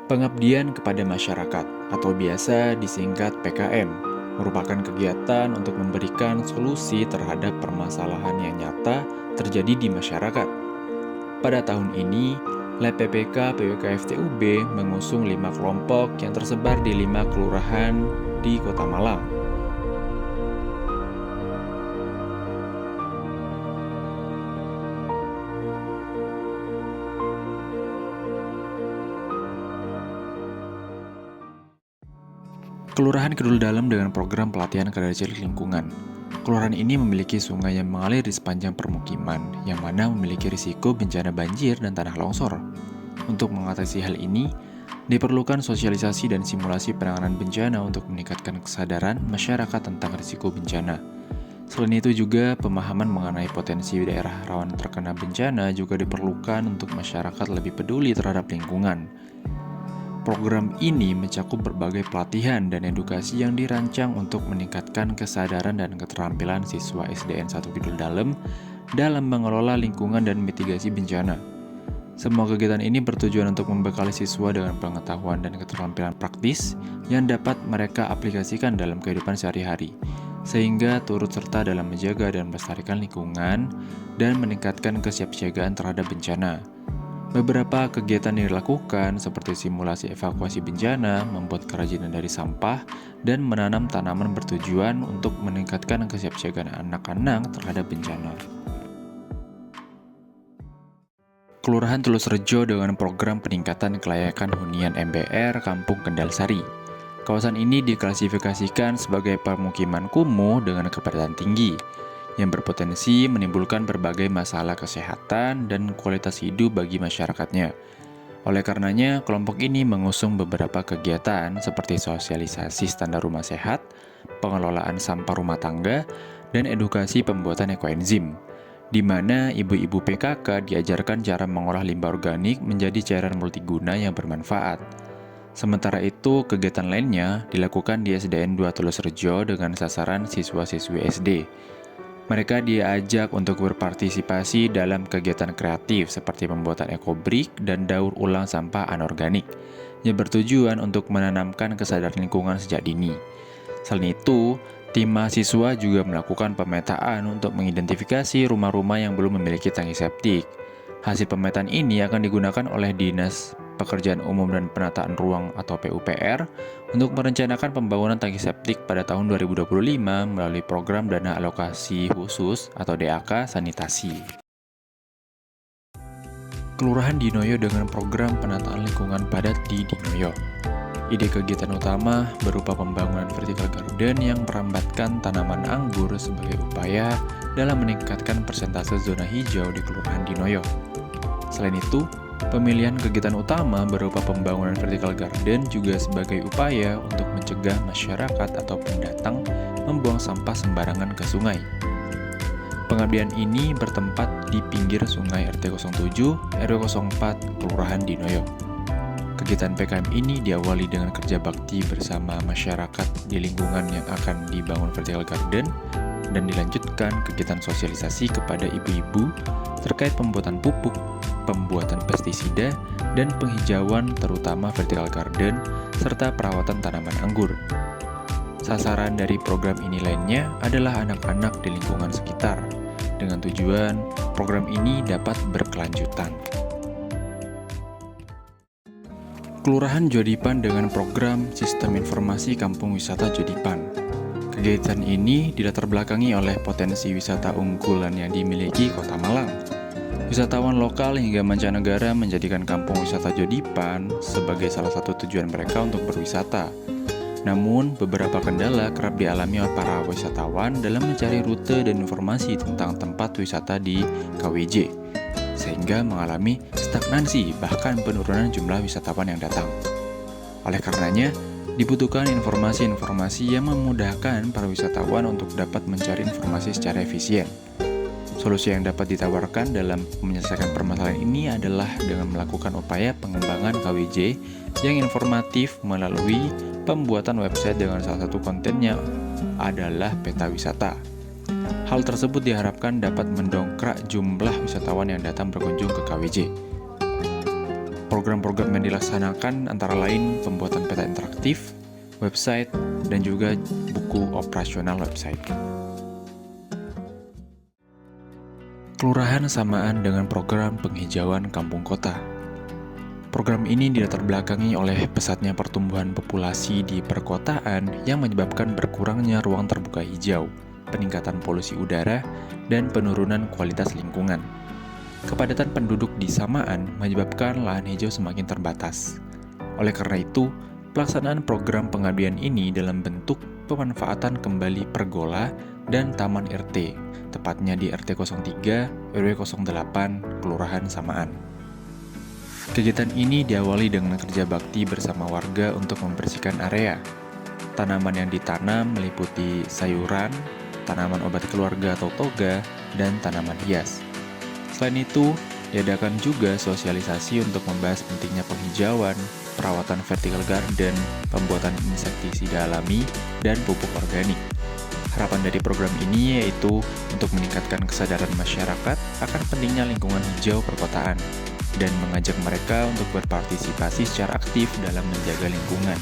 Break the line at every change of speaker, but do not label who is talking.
Pengabdian kepada masyarakat atau biasa disingkat PKM merupakan kegiatan untuk memberikan solusi terhadap permasalahan yang nyata terjadi di masyarakat. Pada tahun ini, Lab PPK PWKFTUB mengusung 5 kelompok yang tersebar di 5 kelurahan di Kota Malang. Kelurahan Kidul Dalem dengan program pelatihan kaderja lingkungan. Kelurahan ini memiliki sungai yang mengalir di sepanjang permukiman, yang mana memiliki risiko bencana banjir dan tanah longsor. Untuk mengatasi hal ini, diperlukan sosialisasi dan simulasi penanganan bencana untuk meningkatkan kesadaran masyarakat tentang risiko bencana. Selain itu juga, pemahaman mengenai potensi daerah rawan terkena bencana juga diperlukan untuk masyarakat lebih peduli terhadap lingkungan. Program ini mencakup berbagai pelatihan dan edukasi yang dirancang untuk meningkatkan kesadaran dan keterampilan siswa SDN 1 Kidul Dalem dalam mengelola lingkungan dan mitigasi bencana. Semua kegiatan ini bertujuan untuk membekali siswa dengan pengetahuan dan keterampilan praktis yang dapat mereka aplikasikan dalam kehidupan sehari-hari, sehingga turut serta dalam menjaga dan melestarikan lingkungan dan meningkatkan kesiapsiagaan terhadap bencana. Beberapa kegiatan yang dilakukan seperti simulasi evakuasi bencana, membuat kerajinan dari sampah, dan menanam tanaman bertujuan untuk meningkatkan kesiapsiagaan anak-anak terhadap bencana. Kelurahan Tulus Rejo dengan program peningkatan kelayakan hunian MBR Kampung Kendal Sari. Kawasan ini diklasifikasikan sebagai permukiman kumuh dengan kepadatan tinggi, yang berpotensi menimbulkan berbagai masalah kesehatan dan kualitas hidup bagi masyarakatnya. Oleh karenanya, kelompok ini mengusung beberapa kegiatan seperti sosialisasi standar rumah sehat, pengelolaan sampah rumah tangga, dan edukasi pembuatan ekoenzim, di mana ibu-ibu PKK diajarkan cara mengolah limbah organik menjadi cairan multiguna yang bermanfaat. Sementara itu, kegiatan lainnya dilakukan di SDN 2 Tulus Rejo dengan sasaran siswa-siswi SD. Mereka diajak untuk berpartisipasi dalam kegiatan kreatif seperti pembuatan ekobrik dan daur ulang sampah anorganik yang bertujuan untuk menanamkan kesadaran lingkungan sejak dini. Selain itu, tim mahasiswa juga melakukan pemetaan untuk mengidentifikasi rumah-rumah yang belum memiliki tangki septik. Hasil pemetaan ini akan digunakan oleh Dinas Pekerjaan Umum dan Penataan Ruang atau PUPR untuk merencanakan pembangunan tangki septik pada tahun 2025 melalui program Dana Alokasi Khusus atau DAK Sanitasi. Kelurahan Dinoyo dengan program penataan lingkungan padat di Dinoyo. Ide kegiatan utama berupa pembangunan vertical garden yang merambatkan tanaman anggur sebagai upaya dalam meningkatkan persentase zona hijau di Kelurahan Dinoyo. Selain itu, pemilihan kegiatan utama berupa pembangunan vertical garden juga sebagai upaya untuk mencegah masyarakat atau pendatang membuang sampah sembarangan ke sungai. Pengabdian ini bertempat di pinggir sungai RT 07, RW 04, Kelurahan Dinoyo. Kegiatan PKM ini diawali dengan kerja bakti bersama masyarakat di lingkungan yang akan dibangun vertical garden dan dilanjutkan kegiatan sosialisasi kepada ibu-ibu terkait pembuatan pupuk, pembuatan pestisida, dan penghijauan terutama vertical garden, serta perawatan tanaman anggur. Sasaran dari program ini lainnya adalah anak-anak di lingkungan sekitar, dengan tujuan program ini dapat berkelanjutan. Kelurahan Jodipan dengan program Sistem Informasi Kampung Wisata Jodipan. Kegiatan ini dilatar belakangi oleh potensi wisata unggulan yang dimiliki Kota Malang. Wisatawan lokal hingga mancanegara menjadikan kampung wisata Jodipan sebagai salah satu tujuan mereka untuk berwisata. Namun, beberapa kendala kerap dialami oleh para wisatawan dalam mencari rute dan informasi tentang tempat wisata di KWJ, sehingga mengalami stagnansi bahkan penurunan jumlah wisatawan yang datang. Oleh karenanya, dibutuhkan informasi-informasi yang memudahkan para wisatawan untuk dapat mencari informasi secara efisien. Solusi yang dapat ditawarkan dalam menyelesaikan permasalahan ini adalah dengan melakukan upaya pengembangan KWJ yang informatif melalui pembuatan website dengan salah satu kontennya adalah peta wisata. Hal tersebut diharapkan dapat mendongkrak jumlah wisatawan yang datang berkunjung ke KWJ. Program-program yang dilaksanakan antara lain pembuatan peta interaktif, website, dan juga buku operasional website. Kelurahan samaan dengan program penghijauan kampung kota. Program ini dilatar belakangi oleh pesatnya pertumbuhan populasi di perkotaan yang menyebabkan berkurangnya ruang terbuka hijau, peningkatan polusi udara, dan penurunan kualitas lingkungan. Kepadatan penduduk di samaan menyebabkan lahan hijau semakin terbatas. Oleh karena itu, pelaksanaan program pengabdian ini dalam bentuk pemanfaatan kembali pergola dan taman RT, tepatnya di RT 03, RW 08, Kelurahan Samaan. Kegiatan ini diawali dengan kerja bakti bersama warga untuk membersihkan area. Tanaman yang ditanam meliputi sayuran, tanaman obat keluarga atau toga, dan tanaman hias. Selain itu, diadakan juga sosialisasi untuk membahas pentingnya penghijauan, perawatan vertical garden, pembuatan insektisida alami, dan pupuk organik. Harapan dari program ini yaitu untuk meningkatkan kesadaran masyarakat akan pentingnya lingkungan hijau perkotaan dan mengajak mereka untuk berpartisipasi secara aktif dalam menjaga lingkungan.